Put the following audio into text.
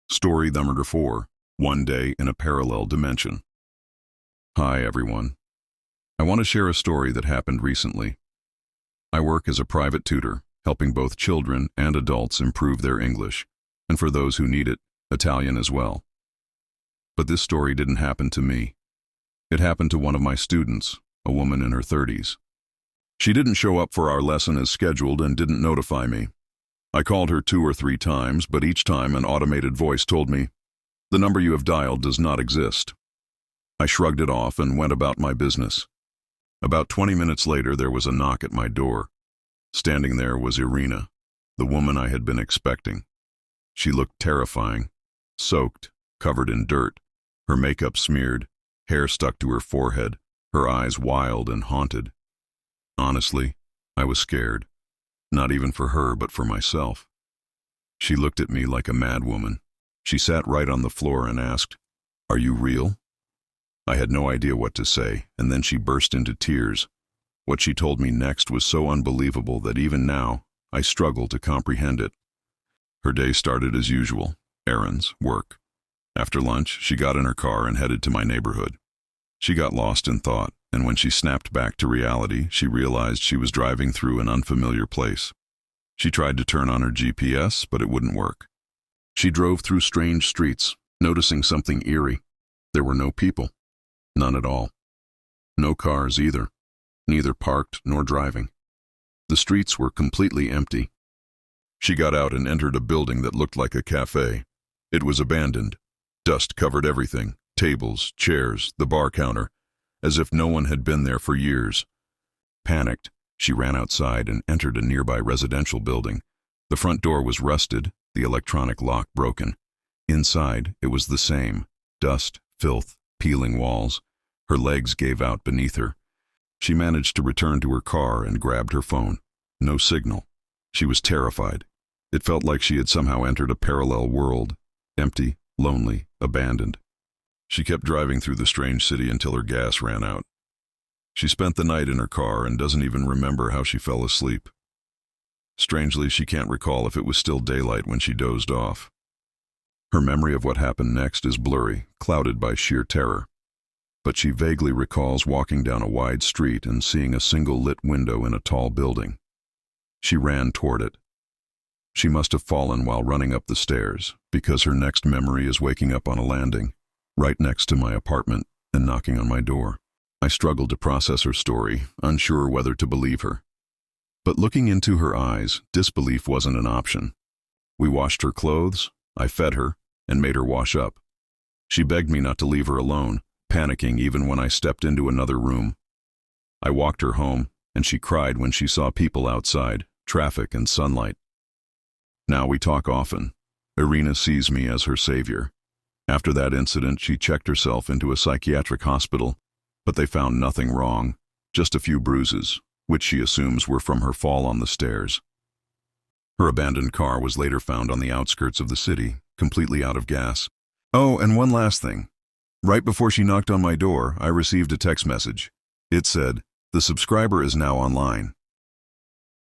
Story number 4, One Day in a Parallel Dimension. Hi everyone. I want to share a story that happened recently. I work as a private tutor, helping both children and adults improve their English, and for those who need it, Italian as well. But this story didn't happen to me. It happened to one of my students, a woman in her 30s. She didn't show up for our lesson as scheduled and didn't notify me. I called her 2 or 3 times, but each time an automated voice told me, "The number you have dialed does not exist." I shrugged it off and went about my business. About 20 minutes later, there was a knock at my door. Standing there was Irina, the woman I had been expecting. She looked terrifying, soaked, covered in dirt, her makeup smeared, hair stuck to her forehead, her eyes wild and haunted. Honestly, I was scared. Not even for her, but for myself. She looked at me like a madwoman. She sat right on the floor and asked, "Are you real?" I had no idea what to say, and then she burst into tears. What she told me next was so unbelievable that even now, I struggle to comprehend it. Her day started as usual, errands, work. After lunch, she got in her car and headed to my neighborhood. She got lost in thought, and when she snapped back to reality, she realized she was driving through an unfamiliar place. She tried to turn on her GPS, but it wouldn't work. She drove through strange streets, noticing something eerie. There were no people. None at all. No cars either, neither parked nor driving. The streets were completely empty. She got out and entered a building that looked like a cafe. It was abandoned. Dust covered everything, tables, chairs, the bar counter, as if no one had been there for years. Panicked, she ran outside and entered a nearby residential building. The front door was rusted, the electronic lock broken. Inside, it was the same. Dust, filth, peeling walls. Her legs gave out beneath her. She managed to return to her car and grabbed her phone. No signal. She was terrified. It felt like she had somehow entered a parallel world. Empty, lonely, abandoned. She kept driving through the strange city until her gas ran out. She spent the night in her car and doesn't even remember how she fell asleep. Strangely, she can't recall if it was still daylight when she dozed off. Her memory of what happened next is blurry, clouded by sheer terror. But she vaguely recalls walking down a wide street and seeing a single lit window in a tall building. She ran toward it. She must have fallen while running up the stairs, because her next memory is waking up on a landing, right next to my apartment, and knocking on my door. I struggled to process her story, unsure whether to believe her. But looking into her eyes, disbelief wasn't an option. We washed her clothes, I fed her, and made her wash up. She begged me not to leave her alone, panicking even when I stepped into another room. I walked her home, and she cried when she saw people outside, traffic and sunlight. Now we talk often. Irina sees me as her savior. After that incident, she checked herself into a psychiatric hospital, but they found nothing wrong, just a few bruises, which she assumes were from her fall on the stairs. Her abandoned car was later found on the outskirts of the city, completely out of gas. Oh, and one last thing. Right before she knocked on my door, I received a text message. It said, "The subscriber is now online.